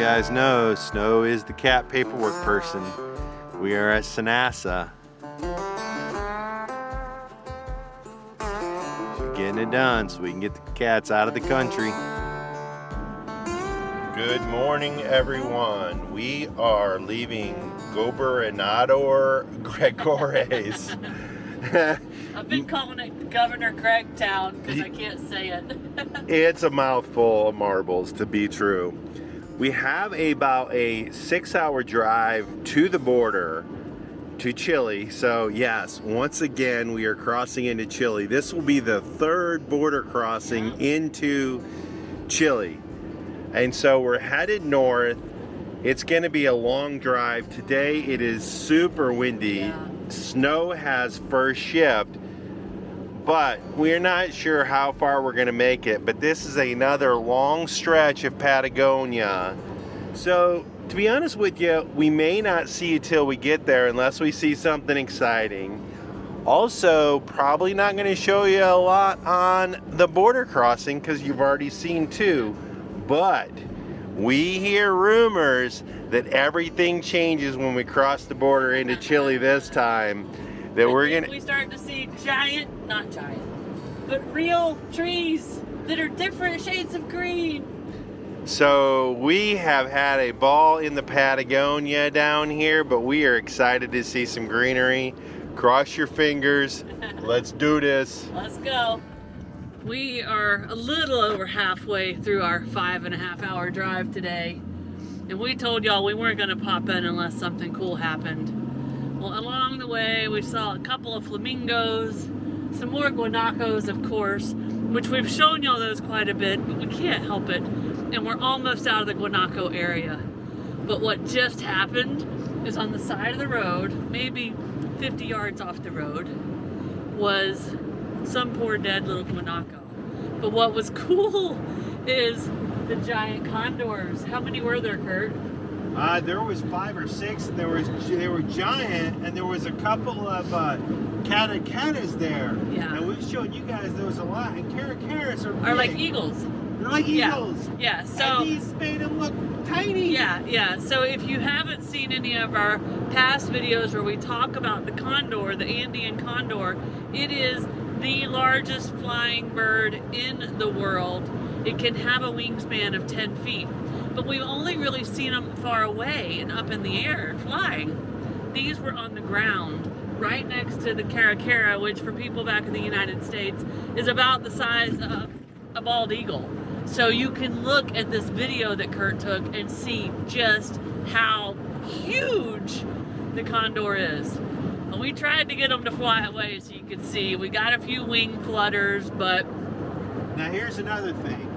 guys know, Snow is the cat paperwork person. We are at Sanasa. She's getting it done so we can get the cats out of the country. Good morning, everyone. We are leaving Gobernador Gregores. I've been calling it Governor Greg Town because I can't say it. It's a mouthful of marbles, to be true. We have about a 6-hour drive to the border to Chile. So yes, once again, we are crossing into Chile. This will be the third border crossing into Chile. And so we're headed north. It's going to be a long drive. Today it is super windy. Yeah. Snow has first shift, but we're not sure how far we're going to make it. But this is another long stretch of Patagonia. So to be honest with you, we may not see you till we get there unless we see something exciting. Also, probably not going to show you a lot on the border crossing because you've already seen two. But we hear rumors that everything changes when we cross the border into Chile this time. That we start to see not giant, but real trees that are different shades of green. So we have had a ball in the Patagonia down here, but we are excited to see some greenery. Cross your fingers. Let's do this. Let's go. We are a little over halfway through our 5.5-hour drive today, and we told y'all we weren't going to pop in unless something cool happened. Well, along the way we saw a couple of flamingos, some more guanacos, of course, which we've shown y'all those quite a bit, but we can't help it, and we're almost out of the guanaco area. But what just happened is on the side of the road, maybe 50 yards off the road, was some poor dead little guanaco. But what was cool is the giant condors. How many were there, Kurt? There was 5 or 6. They were giant, and there was a couple of catacatas there. Yeah. And we've shown you guys those a lot. And caracaras are like eagles. They're like eagles. Yeah. So and these made them look tiny. Yeah. So if you haven't seen any of our past videos where we talk about the condor, the Andean condor, it is the largest flying bird in the world. It can have a wingspan of 10 feet, but we've only really seen them far away and up in the air flying. These were on the ground right next to the caracara, which for people back in the United States is about the size of a bald eagle. So you can look at this video that Kurt took and see just how huge the condor is. We tried to get them to fly away so you could see. We got a few wing flutters, but... Now here's another thing.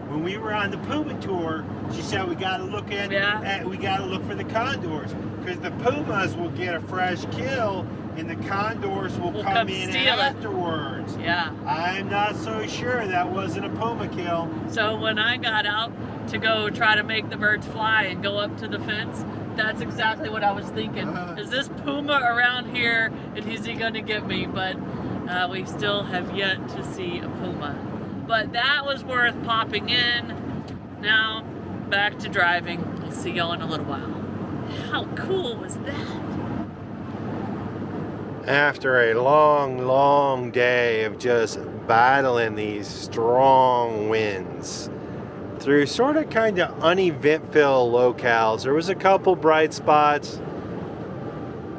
When we were on the Puma tour, she said we got to look we got to look for the condors, because the Pumas will get a fresh kill and the condors will come in afterwards. Yeah. I'm not so sure that wasn't a Puma kill. So when I got out to go try to make the birds fly and go up to the fence, that's exactly what I was thinking. Is this Puma around here and is he gonna get me? But we still have yet to see a Puma. But that was worth popping in. Now, back to driving. I'll see y'all in a little while. How cool was that? After a long day of just battling these strong winds, through sort of kind of uneventful locales. There was a couple bright spots,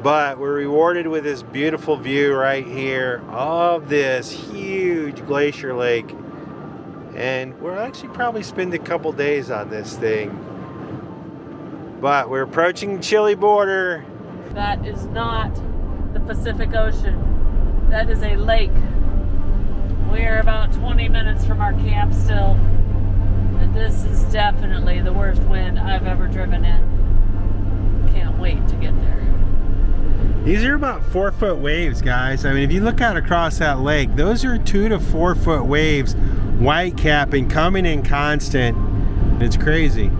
but we're rewarded with this beautiful view right here of this huge glacier lake. And we'll actually probably spend a couple days on this thing. But we're approaching the Chile border. That is not the Pacific Ocean. That is a lake. We're about 20 minutes from our camp still. And this is definitely the worst wind I've ever driven in. Can't wait to get there. These are about 4-foot waves, guys. I mean, if you look out across that lake, those are 2 to 4 foot waves, white capping, coming in constant. It's crazy.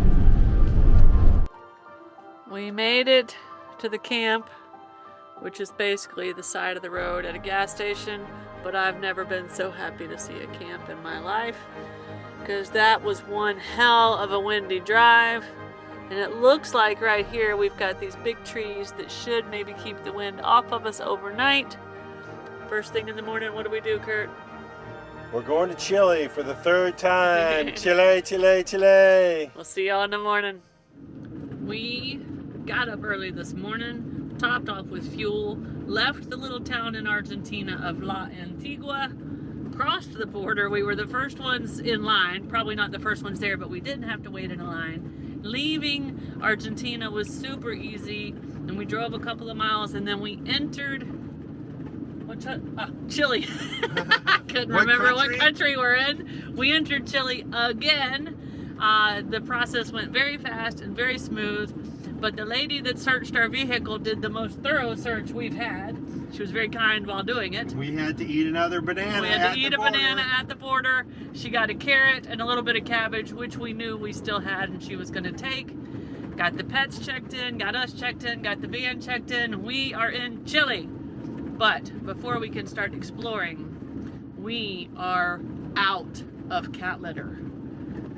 We made it to the camp, which is basically the side of the road at a gas station, but I've never been so happy to see a camp in my life, because that was one hell of a windy drive. And it looks like right here we've got these big trees that should maybe keep the wind off of us overnight. First thing in the morning, what do we do, Kurt? We're going to Chile for the third time. Chile, Chile, Chile. We'll see y'all in the morning. We got up early this morning, topped off with fuel, left the little town in Argentina of La Antigua, crossed the border. We were the first ones in line, probably not the first ones there, but we didn't have to wait in a line. Leaving Argentina was super easy, and we drove a couple of miles, and then we entered Chile. I couldn't remember what country we're in. We entered Chile again. The process went very fast and very smooth, but the lady that searched our vehicle did the most thorough search we've had. She was very kind while doing it. We had to eat another banana. We had to eat a banana at the border. She got a carrot and a little bit of cabbage, which we knew we still had and she was going to take. Got the pets checked in, got us checked in, got the van checked in. We are in Chile. But before we can start exploring, we are out of cat litter.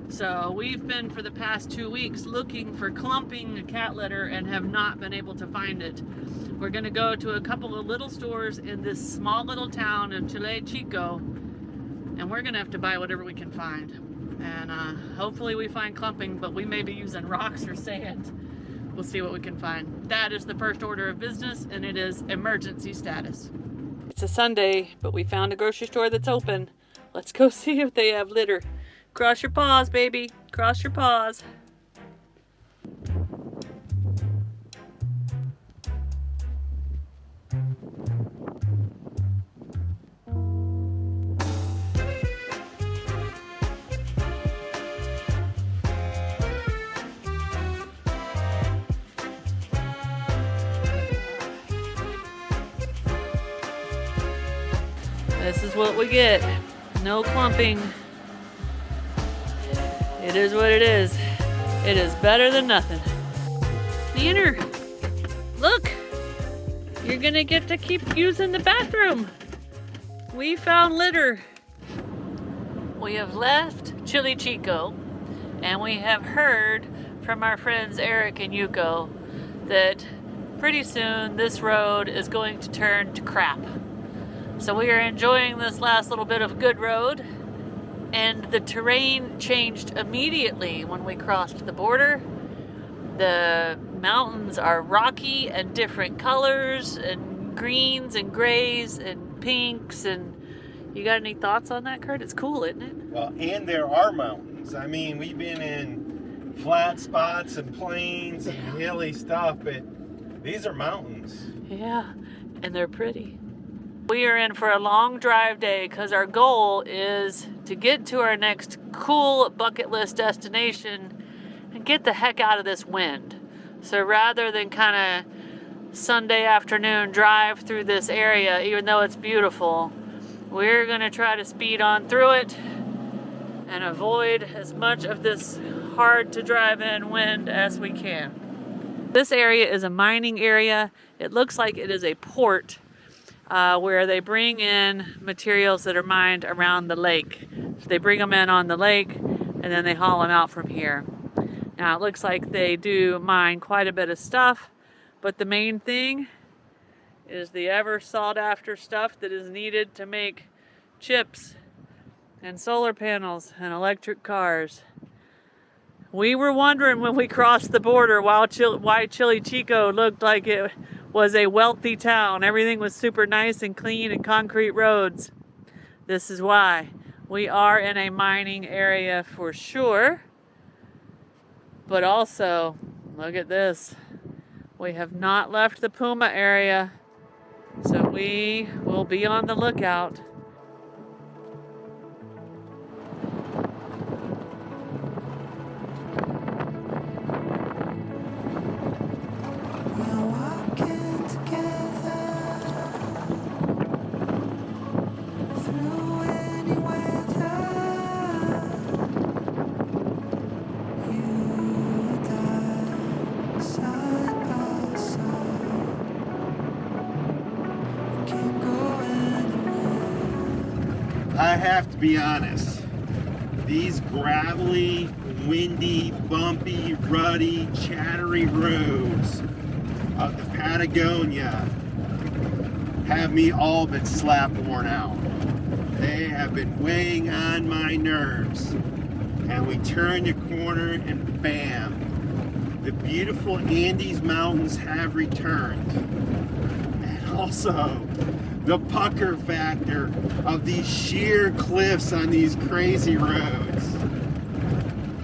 So we've been for the past 2 weeks looking for clumping cat litter and have not been able to find it. We're gonna go to a couple of little stores in this small little town of Chile Chico, and we're gonna have to buy whatever we can find. And hopefully we find clumping, but we may be using rocks or sand. We'll see what we can find. That is the first order of business, and it is emergency status. It's a Sunday, but we found a grocery store that's open. Let's go see if they have litter. Cross your paws, baby. Cross your paws. This is what we get. No clumping. It is what it is. It is better than nothing. Tanner, look! You're gonna get to keep using the bathroom. We found litter. We have left Chile Chico, and we have heard from our friends Eric and Yuko that pretty soon this road is going to turn to crap. So we are enjoying this last little bit of good road, and the terrain changed immediately when we crossed the border. The mountains are rocky and different colors, and greens and grays and pinks. And you got any thoughts on that, Kurt? It's cool, isn't it? Well, and there are mountains. I mean, we've been in flat spots and plains and hilly stuff, but these are mountains. Yeah, and they're pretty. We are in for a long drive day because our goal is to get to our next cool bucket list destination and get the heck out of this wind. So rather than kind of Sunday afternoon drive through this area, even though it's beautiful, we're going to try to speed on through it and avoid as much of this hard to drive in wind as we can. This area is a mining area. It looks like it is a port. Where they bring in materials that are mined around the lake. So they bring them in on the lake and then they haul them out from here. Now it looks like they do mine quite a bit of stuff, but the main thing is the ever sought after stuff that is needed to make chips and solar panels and electric cars. We were wondering when we crossed the border why Chile Chico looked like it was a wealthy town. Everything was super nice and clean and concrete roads. This is why. We are in a mining area for sure. But also, look at this. We have not left the Puma area, so we will be on the lookout. I have to be honest. These gravelly, windy, bumpy, ruddy, chattery roads of the Patagonia have me all but slap worn out. They have been weighing on my nerves. And we turn the corner and bam, the beautiful Andes Mountains have returned. And also, the pucker factor of these sheer cliffs on these crazy roads.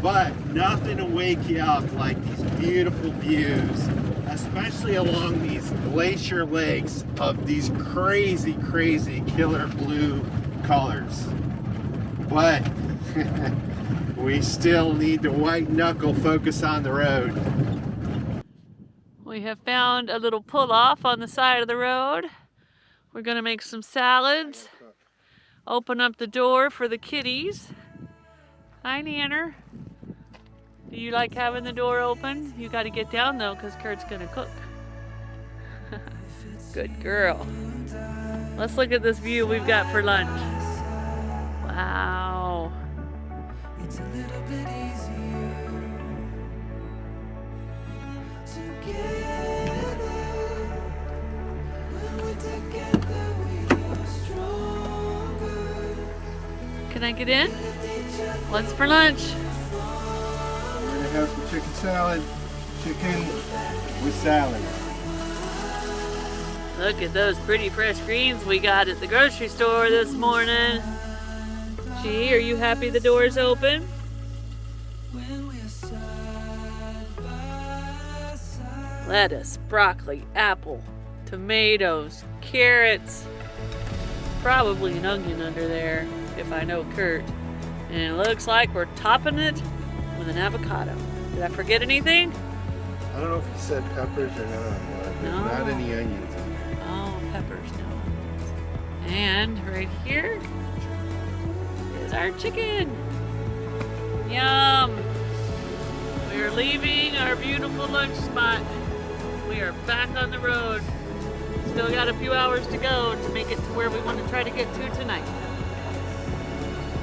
But nothing to wake you up like these beautiful views, especially along these glacier lakes of these crazy, crazy killer blue colors. But we still need to white knuckle focus on the road. We have found a little pull off on the side of the road. We're gonna make some salads. Open up the door for the kitties. Hi, Nanner. Do you like having the door open? You gotta get down though, because Kurt's gonna cook. Good girl. Let's look at this view we've got for lunch. Wow. It's a little bit easier together. When we're together, we are stronger. Can I get in? What's for lunch? We're gonna have some chicken salad, chicken with salad. Look at those pretty fresh greens we got at the grocery store this morning. Gee, are you happy the door's open? Lettuce, broccoli, apple, tomatoes, carrots, probably an onion under there, if I know Kurt. And it looks like we're topping it with an avocado. Did I forget anything? I don't know if you said peppers or not, but there's not any onions in there. Oh, peppers, no onions. And right here is our chicken. Yum! We are leaving our beautiful lunch spot. We are back on the road. Still got a few hours to go to make it to where we want to try to get to tonight.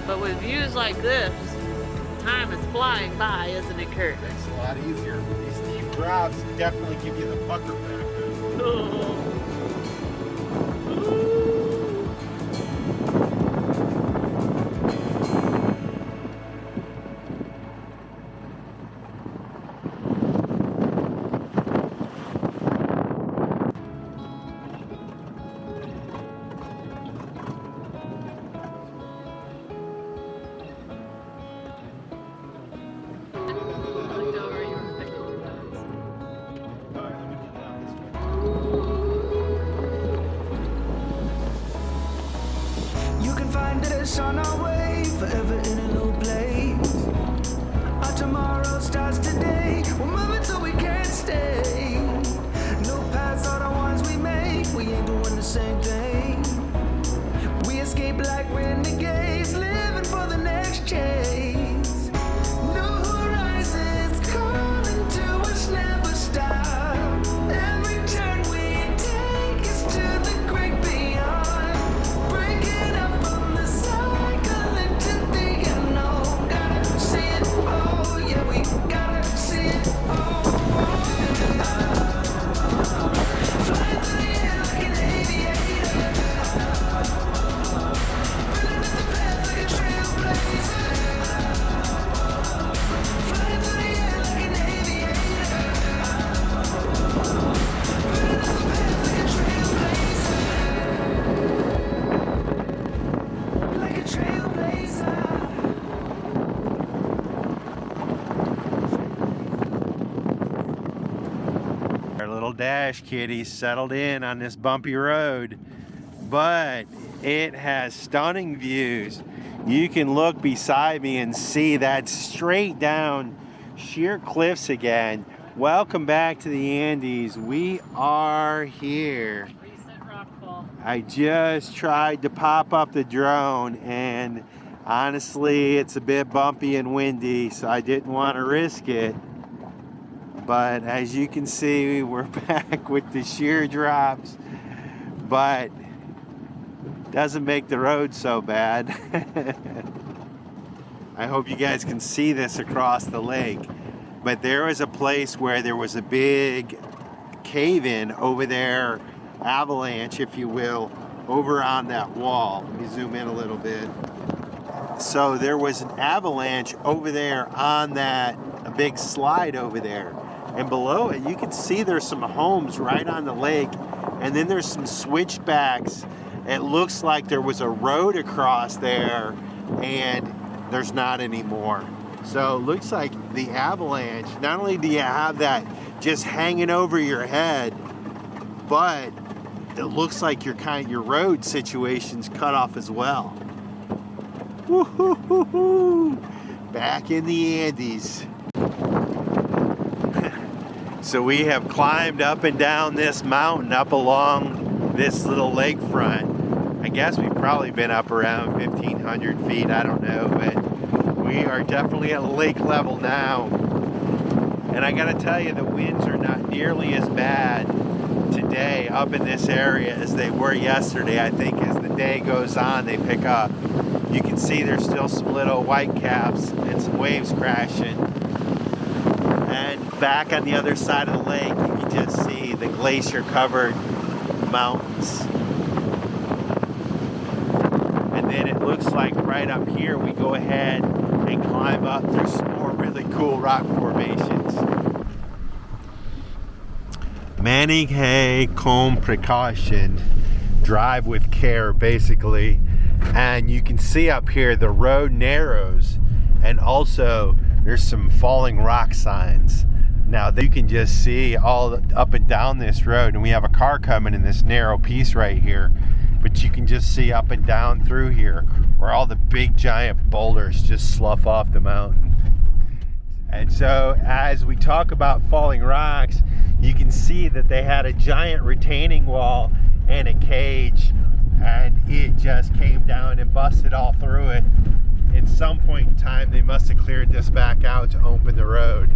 But with views like this, time is flying by, isn't it, Kurt? It's a lot easier. These steep drops definitely give you the pucker factor. Oh. On our way, forever in a low place. Our tomorrow starts today. We're moving so we can't stay. No paths are the ones we make. We ain't doing the same thing. We escape like renegades, living for the next chase. New horizons calling to us, never stop. Every turn we take is to the great beyond. Breaking up from the cycle into the unknown. Gotta see it, oh yeah, we gotta see it, oh. Flying through the air like an aviator. Running at the path like a trailblazer. Flying through the air like an aviator. Running at the path like a trailblazer. Like a trailblazer. Our little dash kitty settled in on this bumpy road, but it has stunning views. You can look beside me and see that straight down sheer cliffs again. Welcome back to the Andes. We are here. Recent rockfall. I just tried to pop up the drone, and honestly it's a bit bumpy and windy, so I didn't want to risk it. But as you can see, we're back with the sheer drops, but doesn't make the road so bad. I hope you guys can see this across the lake. But there was a place where there was a big cave-in over there, avalanche, if you will, over on that wall. Let me zoom in a little bit. So there was an avalanche over there on that, a big slide over there. And below it, you can see there's some homes right on the lake. And then there's some switchbacks. It looks like there was a road across there, and there's not anymore. So it looks like the avalanche, not only do you have that just hanging over your head, but it looks like your road situation's cut off as well. Woo-hoo-hoo-hoo. Back in the Andes. So we have climbed up and down this mountain, up along this little lakefront. I guess we've probably been up around 1,500 feet, I don't know, but we are definitely at lake level now. And I gotta tell you, the winds are not nearly as bad today up in this area as they were yesterday. I think as the day goes on, they pick up. You can see there's still some little white caps and some waves crashing. And back on the other side of the lake, you can just see the glacier-covered mountains. And then it looks like right up here, we go ahead and climb up through some more really cool rock formations. Maneje con precaution, drive with care, basically. And you can see up here the road narrows, and also there's some falling rock signs. Now you can just see all up and down this road, and we have a car coming in this narrow piece right here, but you can just see up and down through here where all the big giant boulders just slough off the mountain. And so as we talk about falling rocks, you can see that they had a giant retaining wall and a cage, and it just came down and busted all through it. At some point in time, they must have cleared this back out to open the road.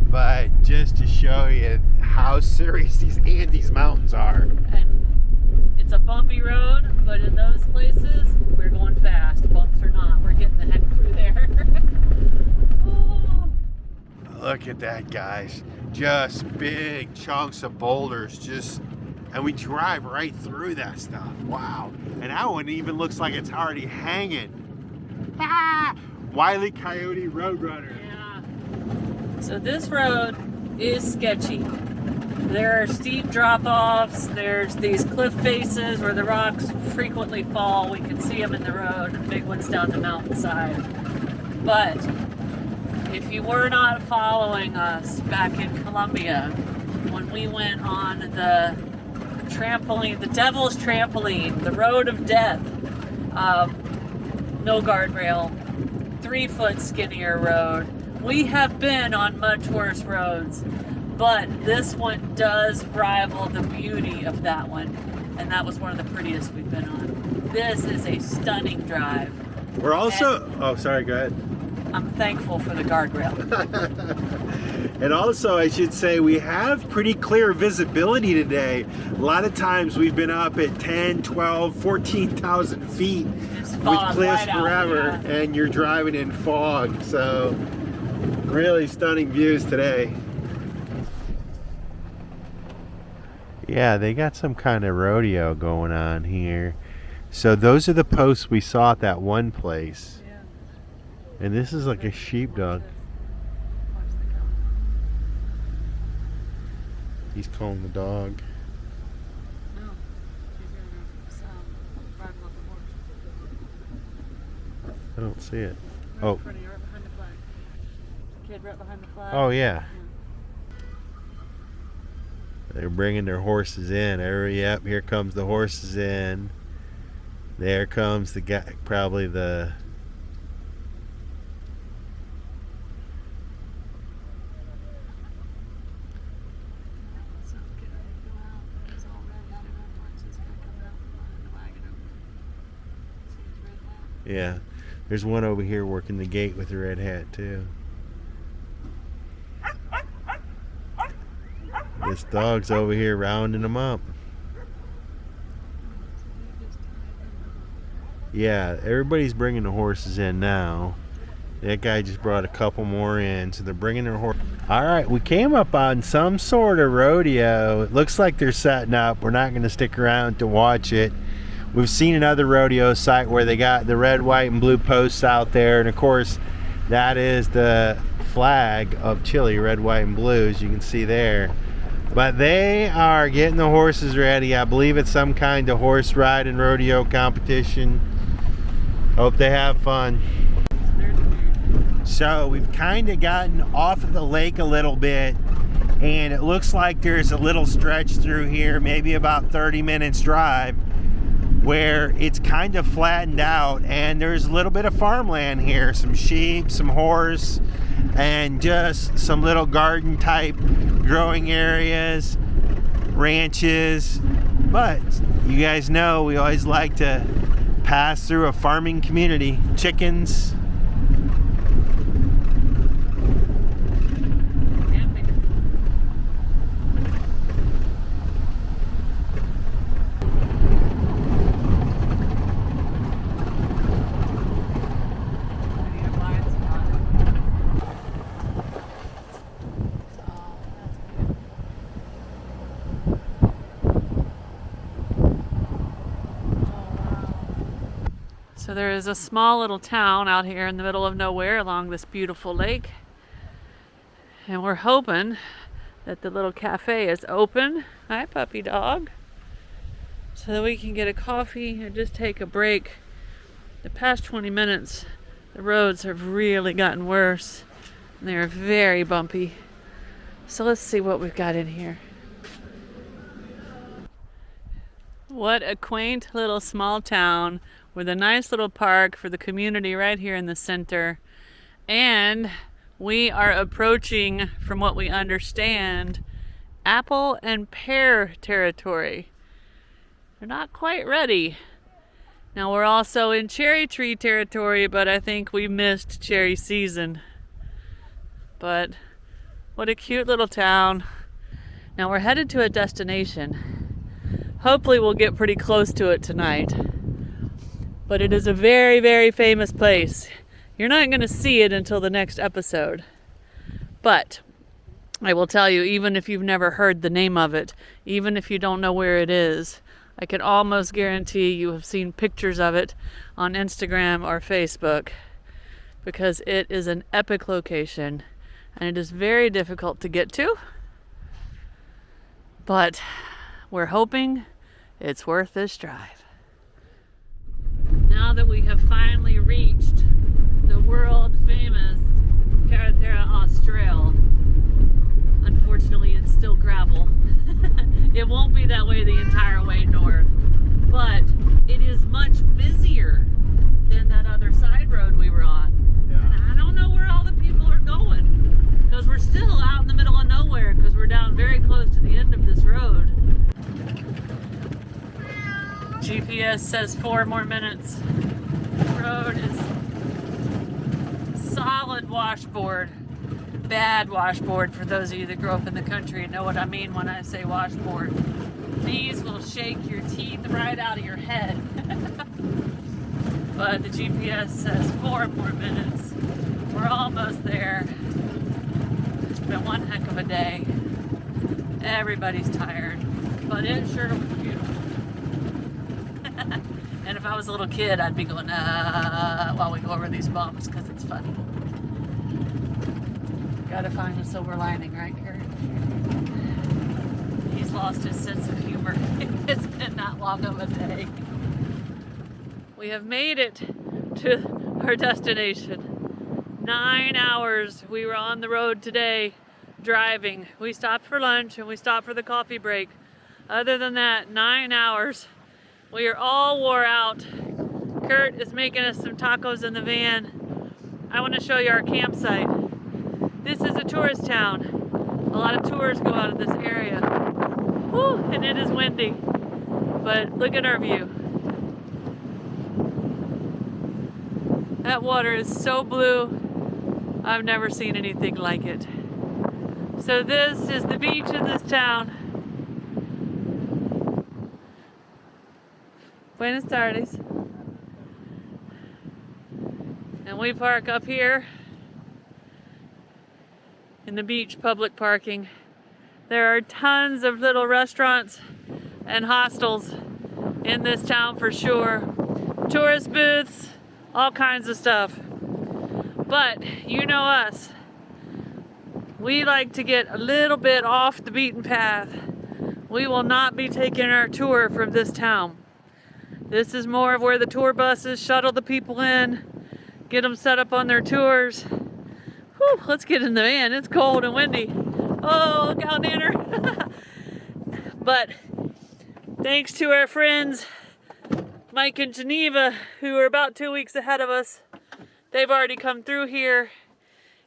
But just to show you how serious these Andes mountains are. And it's a bumpy road, but in those places, we're going fast. Bumps or not, we're getting the heck through there. Oh. Look at that, guys. Just big chunks of boulders, and we drive right through that stuff. Wow. And that one even looks like it's already hanging. Ah! Wile E. Coyote Roadrunner. Yeah. So this road is sketchy. There are steep drop-offs. There's these cliff faces where the rocks frequently fall. We can see them in the road, and big ones down the mountainside. But if you were not following us back in Colombia, when we went on the trampoline, the devil's trampoline, the road of death, no guardrail, 3-foot skinnier road. We have been on much worse roads, but this one does rival the beauty of that one, and that was one of the prettiest we've been on. This is a stunning drive. We're also, oh, sorry, go ahead. I'm thankful for the guardrail. And also, I should say, we have pretty clear visibility today. A lot of times we've been up at 10, 12, 14,000 feet with cliffs forever, and you're driving in fog. So, really stunning views today. Yeah, they got some kind of rodeo going on here. So those are the posts we saw at that one place. Yeah. And this is like a sheepdog. He's calling the dog. No, he's gonna ride off the horse. I don't see it. Right in front of you, right behind the flag. Kid right behind the flag. Oh yeah. They're bringing their horses in. Yep, here comes the horses in. There comes the guy, probably the... Yeah, there's one over here working the gate with a red hat too. This dog's over here rounding them up. Yeah, everybody's bringing the horses in now. That guy just brought a couple more in, so they're bringing their horse. All right, we came up on some sort of rodeo. It looks like they're setting up. We're not going to stick around to watch it. We've seen another rodeo site where they got the red, white, and blue posts out there, and of course, that is the flag of Chile, red, white, and blue, as you can see there. But they are getting the horses ready. I believe it's some kind of horse riding rodeo competition. Hope they have fun. So we've kind of gotten off of the lake a little bit, and it looks like there's a little stretch through here, maybe about 30 minutes drive, where it's kind of flattened out, and there's a little bit of farmland here, some sheep, some horse, and just some little garden type growing areas, ranches. But you guys know we always like to pass through a farming community. Chickens. So there is a small little town out here in the middle of nowhere along this beautiful lake. And we're hoping that the little cafe is open. Hi, puppy dog. So that we can get a coffee and just take a break. The past 20 minutes, the roads have really gotten worse. And they're very bumpy. So let's see what we've got in here. What a quaint little small town with a nice little park for the community right here in the center. And we are approaching, from what we understand, apple and pear territory. They're not quite ready. Now we're also in cherry tree territory, but I think we missed cherry season. But what a cute little town. Now we're headed to a destination. Hopefully we'll get pretty close to it tonight. But it is a very, very famous place. You're not going to see it until the next episode. But I will tell you, even if you've never heard the name of it, even if you don't know where it is, I can almost guarantee you have seen pictures of it on Instagram or Facebook, because it is an epic location and it is very difficult to get to. But we're hoping it's worth this drive. Now that we have finally reached the world famous Carretera Austral, unfortunately it's still gravel. It won't be that way the entire way north, but it is much busier than that other side road we were on. Yeah. And I don't know where all the people are going, because we're still out in the middle of nowhere, because we're down very close to the end of this road. GPS says 4 more minutes. The road is solid washboard. Bad washboard for those of you that grew up in the country and know what I mean when I say washboard. These will shake your teeth right out of your head. But the GPS says 4 more minutes. We're almost there. It's been one heck of a day. Everybody's tired, but it sure was beautiful. And if I was a little kid, I'd be going, while we go over these bumps, because it's funny. Gotta find a silver lining, right, Curt? He's lost his sense of humor. It's been that long of a day. We have made it to our destination. 9 hours we were on the road today, driving. We stopped for lunch and we stopped for the coffee break. Other than that, 9 hours. We are all wore out. Curt is making us some tacos in the van. I want to show you our campsite. This is a tourist town. A lot of tours go out of this area. Whew, and it is windy. But look at our view. That water is so blue. I've never seen anything like it. So this is the beach in this town. Buenas tardes. And we park up here in the beach public parking. There are tons of little restaurants and hostels in this town for sure. Tourist booths, all kinds of stuff. But you know us. We like to get a little bit off the beaten path. We will not be taking our tour from this town. This is more of where the tour buses shuttle the people in, get them set up on their tours. Whew, let's get in the van. It's cold and windy. Oh, look out, Nanner. But thanks to our friends Mike and Geneva, who are about 2 weeks ahead of us, they've already come through here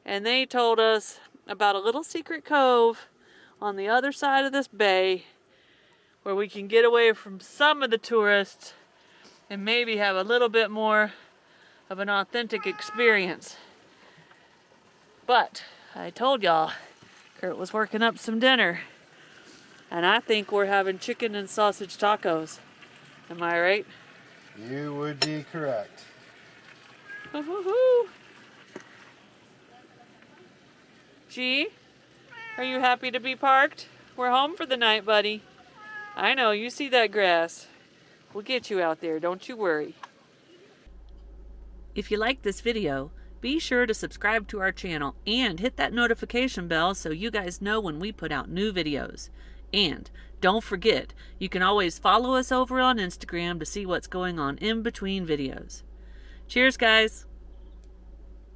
and they told us about a little secret cove on the other side of this bay where we can get away from some of the tourists and maybe have a little bit more of an authentic experience. But I told y'all, Curt was working up some dinner, and I think we're having chicken and sausage tacos. Am I right? You would be correct. Woo-hoo-hoo. G, are you happy to be parked? We're home for the night, buddy. I know, you see that grass. We'll get you out there, don't you worry. If you like this video, be sure to subscribe to our channel and hit that notification bell so you guys know when we put out new videos. And don't forget, you can always follow us over on Instagram to see what's going on in between videos. Cheers, guys!